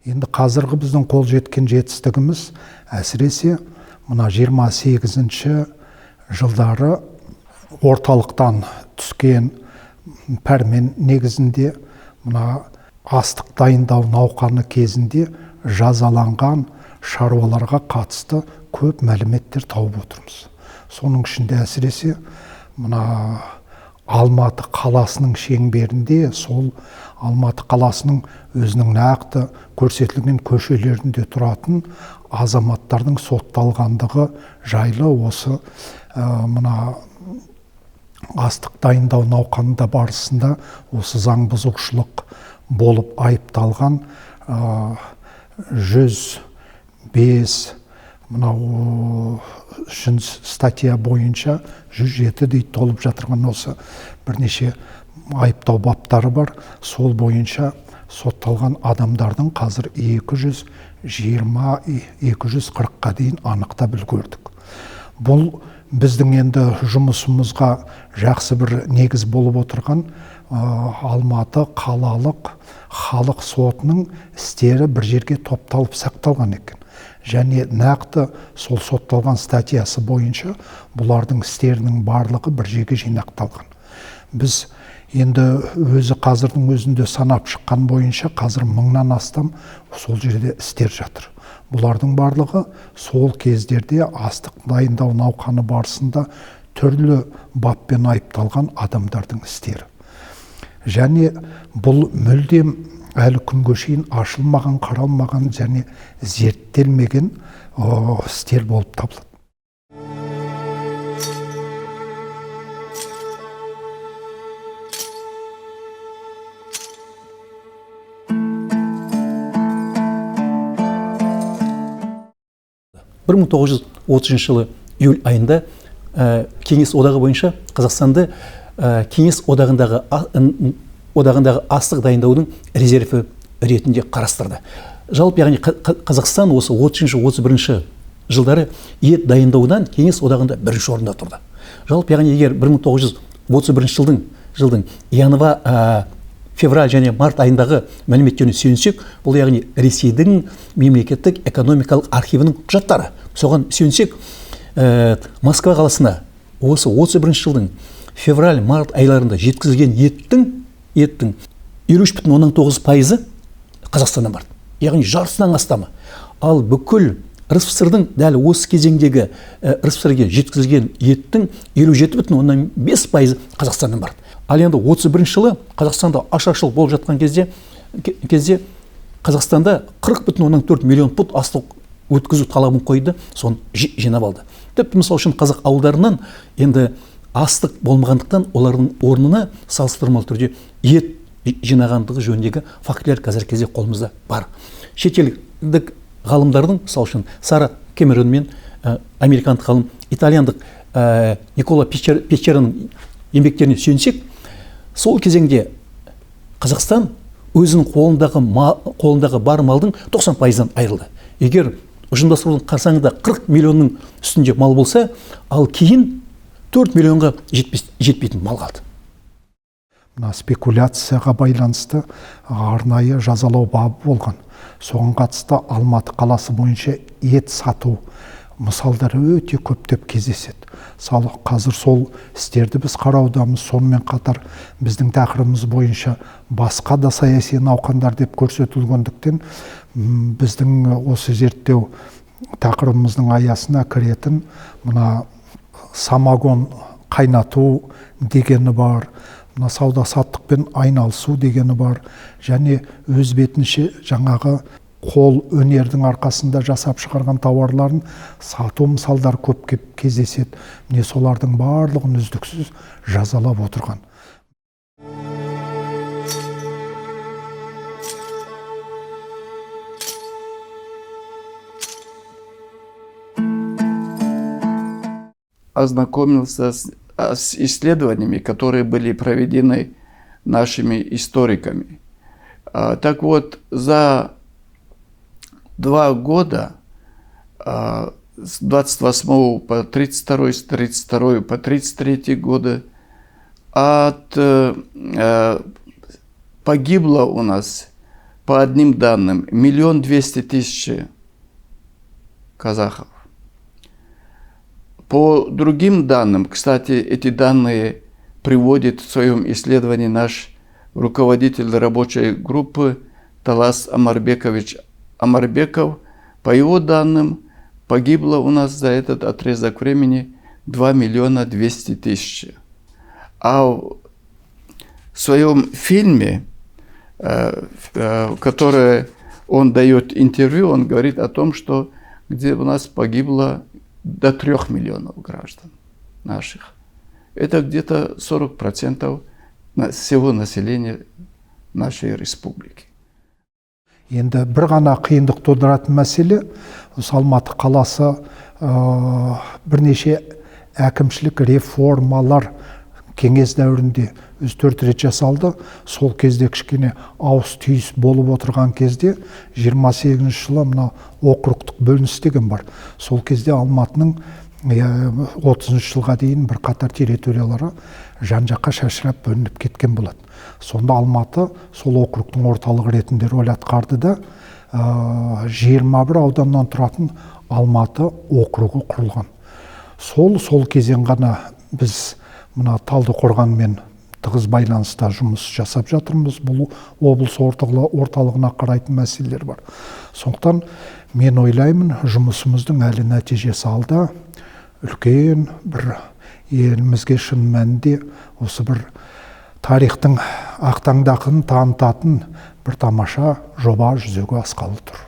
Енді қазіргі біздің қол жеткен жетістігіміз әсіресе мына 28-ші жылдары орталықтан түскен пәрмен негізінде мына астық дайындау науқаны кезінде жазаланған шаруаларға қатысты көп мәліметтер тауып отырмыз. Соның ішінде әсіресе мына Алматы қаласының шеңберінде, сол Алматы қаласының өзінің нақты көрсетілген көшелерінде тұратын азаматтардың сотталғандығы жайлы осы мына астық дайындау науқанында барысында осы заң бұзушылық болып айыпталған 105 мынау статья бойынша 107 дейді толып жатырған осы бірнеше айыптау баптары бар. Сол бойынша сотталған адамдардың қазір 220-240-қа дейін анықтап үлгердік. Бұл біздің енді жұмысымызға жақсы бір негіз болып отырған Алматы қалалық халық сотының істері бір жерге топталып сақталған екен. Және нақты сол сотталған статьясы бойынша бұлардың істерінің барлығы бір жерге жинақталған. Біз енді өзі қазірдің өзінде санап шыққан бойынша қазір 1000-нан астам сол жерде істер жатыр. Бұлардың барлығы сол кездерде астық дайындау науқаны барысында түрлі баппен айыпталған адамдардың істері. Және бұл мүлдем әлі күнге шейін ашылмаған, қаралмаған және зерттелмеген істер болып табылады. Бір 1930 жылы июль айында Кеңес одағы бойынша Қазақстанды Кеңес одағындағы астық дайындаудың резерві ретінде қарастырды. Жалпы яғни Қазақстан осы 30-31 жылдары ет дайындаудан Кеңес одағында бірінші орында тұрды. Жалпы яғни егер 1931 жылдың февраль және март айындағы мәліметтеріне сүйенсек, бұл яғни Ресейдің мемлекеттік экономикалық архивінің құжаттары. Соған сүйенсек, Москва қаласына осы 31 жылдың февраль-март айларында жеткізілген еттің 53,9% Қазақстаннан барды. Яғни жартысынан астамы. Ал бүкіл РСФСР-дың дәл осы кезеңдегі РСФСР-ге жеткізілген еттің 57,5% Қазақстаннан барды. Ал енді 31 жылы Қазақстанда ашаршылық болып жатқан кезде Қазақстанда 40,4 миллион пұт астық өткізу талабын қойды, соны жинап алды. Тіпті мысалы үшін қазақ ауылдарынан енді астық болмағандықтан олардың орнына салыстырмалы түрде ет жинағандығы жөніндегі фактілер қазір кезде қолымызда бар. Шетелдік ғалымдардың, мысалы үшін Сара Кэмерон мен американдық ғалым, итальяндық Никола Печераның еңбектеріне сүйенсек, сол кезеңде Қазақстан өзінің қолындағы бар малдың 90%-дан айырылды. Егер ұжымдастырудың қарсаңында 40 миллионның үстінде мал болса, ал кейін 4 миллионға жетпейтін мал қалды. Спекуляцияға байланысты арнайы жазалау бабы болған. Соған қатысты Алматы қаласы бойынша ет сату мысалдары өте көптеп кездеседі. Қазір сол істерді біз қараудамыз. Сонымен қатар біздің тақырыбымыз бойынша басқа да саяси науқандар деп көрсетілгендіктен біздің осы зерттеу тақырыбымыздың аясына кіретін мына самогон қайнату дегені бар, мына сауда саттықпен айналысу дегені бар, және өз бетінше жаңағы қол өнердің арқасында жасап шығарған тауарларын сату мысалдар көп кездеседі. Міне солардың барлығын үздіксіз жазалап отырған. Ознакомился с исследованиями, которые были проведены нашими историками. Так вот, за 2 года, с 28 по 32, с 32 по 33 годы, погибло у нас по одним данным 1 200 000 казахов. По другим данным, кстати, эти данные приводит в своем исследовании наш руководитель рабочей группы Талас Амарбекович Амарбеков. По его данным, погибло у нас за этот отрезок времени 2 200 000. А в своем фильме, в котором он дает интервью, он говорит о том, что где у нас погибло до 3 миллионов граждан наших. Это где-то 40% всего населения нашей республики. Енді бір ғана қиындық тудыратын мәселе, осы Алматы қаласы бірнеше әкімшілік реформалар кеңес дәуірінде өз 4 рет жасалды. Сол кезде кішкене ауыс түйіс болып отырған кезде 28 жылы мына округтық бөлініс деген бар. Сол кезде Алматының 30 жылға дейін бір қатар территориялары жан-жаққа шашырап бөлініп кеткен болады. Сонда Алматы сол округтың орталығы ретінде рөл атқарды да 21 ауданнан тұратын Алматы округы құрылған. Сол кезең ғана біз мына Талдықорғанмен тығыз байланыста жұмыс жасап жатырмыз. Бұл облыс орталығына қарайтын мәселелер бар. Сондықтан мен ойлаймын, жұмысымыздың әлі нәтижесі алда. Үлкен бір елімізге шын мәнінде осы бір тарихтың ақтаңдағын танытатын бір тамаша жоба жүзеге асқалы тұр.